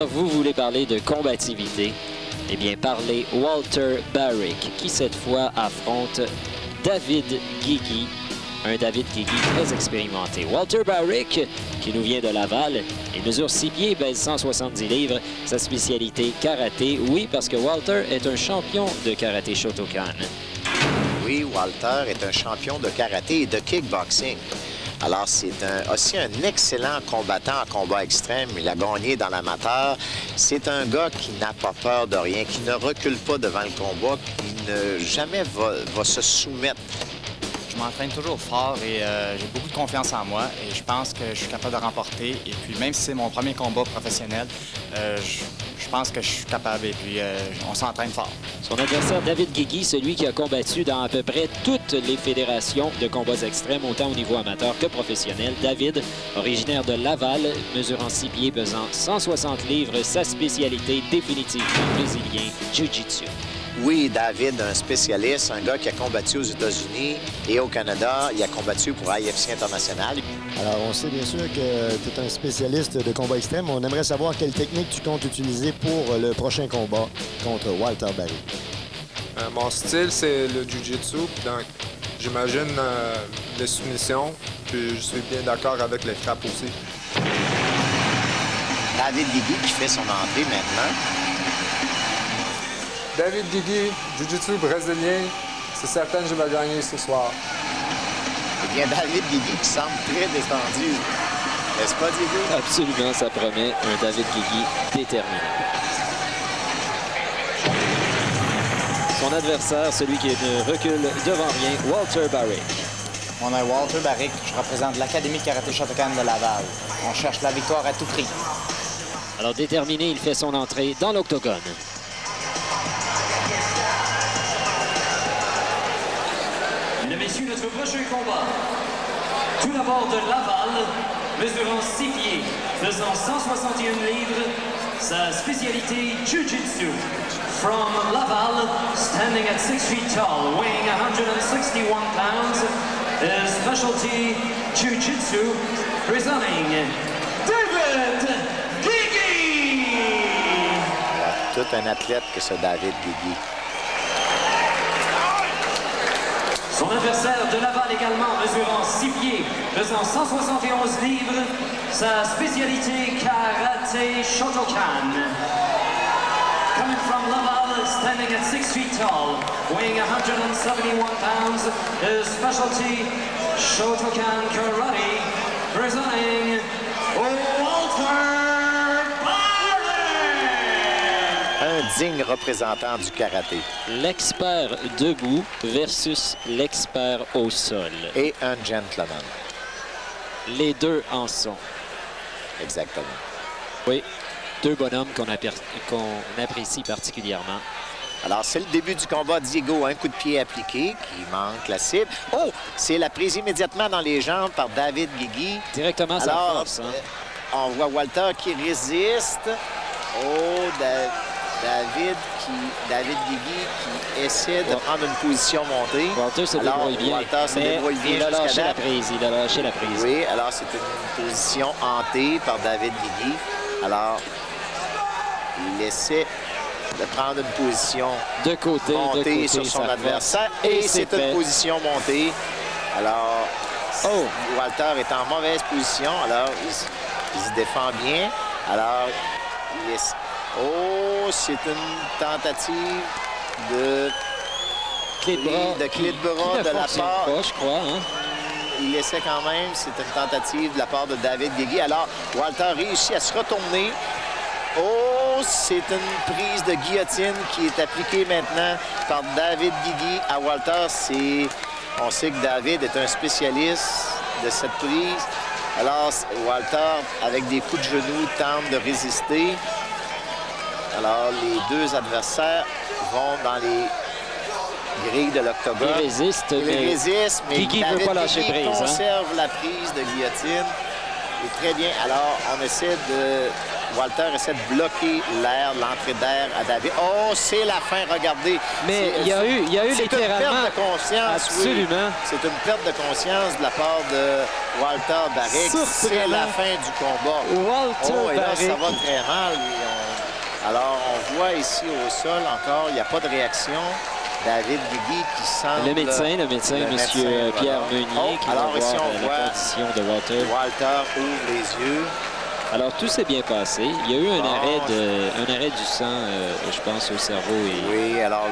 Vous voulez parler de combativité? Eh bien, parlez Walter Barrick, qui cette fois affronte David Guigui, un David Guigui très expérimenté. Walter Barrick, qui nous vient de Laval, il mesure 6 pieds, pèse 170 livres. Sa spécialité, karaté. Oui, parce que Walter est un champion de karaté Shotokan. Oui, Walter est un champion de karaté et de kickboxing. Alors, c'est aussi un excellent combattant en combat extrême. Il a gagné dans l'amateur. C'est un gars qui n'a pas peur de rien, qui ne recule pas devant le combat, qui ne jamais va se soumettre. Je m'entraîne toujours fort et j'ai beaucoup de confiance en moi et je pense que je suis capable de remporter. Et puis, même si c'est mon premier combat professionnel, je pense que je suis capable et puis on s'entraîne fort. Son adversaire, David Guigui, celui qui a combattu dans à peu près toutes les fédérations de combats extrêmes, autant au niveau amateur que professionnel. David, originaire de Laval, mesurant 6 pieds, pesant 160 livres, sa spécialité définitivement brésilien, Jiu-Jitsu. Oui, David, un spécialiste, un gars qui a combattu aux États-Unis et au Canada. Il a combattu pour IFC International. Alors, on sait bien sûr que tu es un spécialiste de combat extrême. On aimerait savoir quelle technique tu comptes utiliser pour le prochain combat contre Walter Barrick. Mon style, c'est le Jiu-Jitsu. Donc, j'imagine les soumissions. Puis, je suis bien d'accord avec les frappes aussi. David Guigui qui fait son entrée maintenant. David Guigui, Jiu-Jitsu brésilien. C'est certain que je vais gagner ce soir. Eh bien, David Guigui qui semble très détendu. N'est-ce pas, Diego? Absolument, ça promet un David Guigui déterminé. Son adversaire, celui qui ne recule devant rien, Walter Barrick. Mon nom est Walter Barrick, je représente l'Académie Karaté Shotokan de Laval. On cherche la victoire à tout prix. Alors déterminé, il fait son entrée dans l'octogone. Mesdames, Messieurs, notre prochain combat. Tout d'abord de Laval, mesurant 6 pieds, pesant 161 livres, sa spécialité Jiu-Jitsu. From Laval, standing at 6 feet tall, weighing 161 pounds, his specialty Jiu-Jitsu, presenting David Guigui! Tout un athlète que ce David Guigui. Son adversaire de Laval également, mesurant 6 pieds, pesant 171 livres, sa spécialité karaté Shotokan. Coming from Laval, standing at 6 feet tall, weighing 171 pounds, his specialty Shotokan karate, presenting Walter Un digne représentant du karaté. L'expert debout versus l'expert au sol. Et un gentleman. Les deux en sont. Exactement. Oui, deux bonhommes qu'on apprécie particulièrement. Alors, c'est le début du combat. Diego, un coup de pied appliqué qui manque la cible. Oh! C'est la prise immédiatement dans les jambes par David Guigui. Directement sa Alors, force. Hein? On voit Walter qui résiste. Oh, David Guigui qui essaie de prendre une position montée. Walter se débrouille bien. Walter se débrouille bien il a lâché jusqu'à la date. prise. Il a lâché la prise. Oui, alors c'est une position hantée par David Guigui. Alors, il essaie de prendre une position De côté, montée sur son ça adversaire. va. Et c'est c'est une fait. position montée. Alors, Walter est en mauvaise position. Alors, il se défend bien. Alors, il essaie... Oh, c'est une tentative de Clé de bras, clé de bras qui ne de la fonctionne part. pas, je crois. Hein? Il essaie quand même, c'est une tentative de la part de David Guigui. Alors, Walter réussit à se retourner. Oh, c'est une prise de guillotine qui est appliquée maintenant par David Guigui à Walter. On sait que David est un spécialiste de cette prise. Alors, Walter, avec des coups de genoux, tente de résister. Alors, les deux adversaires vont dans les grilles de l'octogone. Il résiste, mais Guigui ne David veut pas lâcher Guigui prise. conserve la prise de guillotine. Et très bien. Alors, on essaie de Walter essaie de bloquer l'entrée d'air à David. Oh, c'est la fin, regardez. Mais il y a eu littéralement... C'est une perte de conscience, Absolument. oui. C'est une perte de conscience de la part de Walter Barrick. C'est la fin du combat. Walter et là, Barrick. ça va très mal. Alors, on voit ici au sol encore, il n'y a pas de réaction. David Guigui qui semble... Le médecin, M. Pierre Meunier, qui va alors ici, voir on voit la condition de Walter. Walter ouvre les yeux. Alors, tout s'est bien passé. Il y a eu un arrêt du sang, je pense, au cerveau. Oui, alors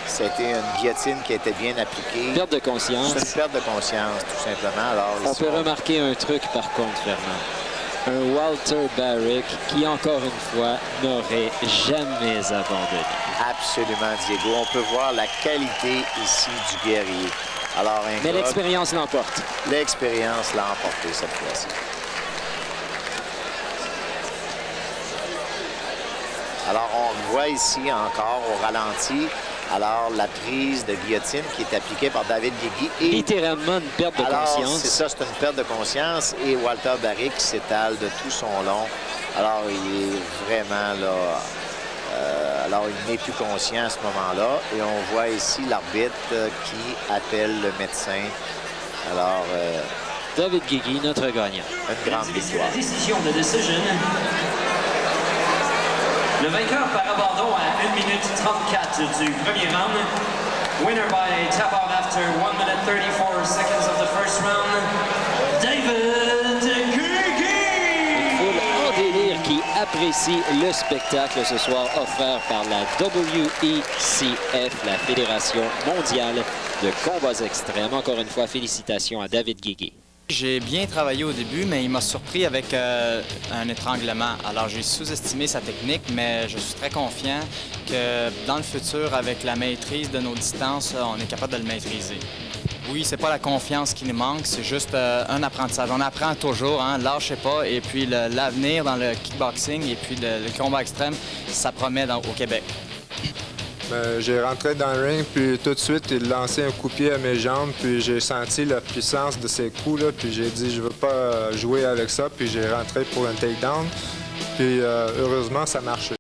c'était une guillotine qui a été bien appliquée. Perte de conscience. C'est une perte de conscience, tout simplement. Alors, on peut remarquer un truc, par contre, Fernand. Un Walter Barrick qui, encore une fois, n'aurait jamais abandonné. Absolument, Diego. On peut voir la qualité ici du guerrier. Alors, mais l'expérience l'emporte. L'expérience l'a emporté cette fois-ci. Alors, on voit ici encore au ralenti, alors la prise de guillotine qui est appliquée par David Guigui. Et littéralement une perte de conscience. C'est ça, c'est une perte de conscience. Et Walter Barrick s'étale de tout son long. Alors, il est vraiment là... alors, il n'est plus conscient à ce moment-là. Et on voit ici l'arbitre qui appelle le médecin. Alors... David Guigui, notre gagnant. Une grande victoire. La décision de decision. Le vainqueur par abandon à 1 minute 34 du premier round. Winner by tap out after 1 minute 34 seconds of the first round. David Guigui! Une foule en délire qui apprécie le spectacle ce soir offert par la WECF, la Fédération mondiale de combats extrêmes. Encore une fois, félicitations à David Guigui. J'ai bien travaillé au début, mais il m'a surpris avec un étranglement. Alors, j'ai sous-estimé sa technique, mais je suis très confiant que dans le futur, avec la maîtrise de nos distances, on est capable de le maîtriser. Oui, c'est pas la confiance qui nous manque, c'est juste un apprentissage. On apprend toujours, hein, lâchez pas. Et puis, l'avenir dans le kickboxing et puis le combat extrême, ça promet au Québec. J'ai rentré dans le ring, puis tout de suite, il lançait un coup de pied à mes jambes, puis j'ai senti la puissance de ses coups, là, puis j'ai dit, je veux pas jouer avec ça, puis j'ai rentré pour un takedown, puis heureusement, ça marchait.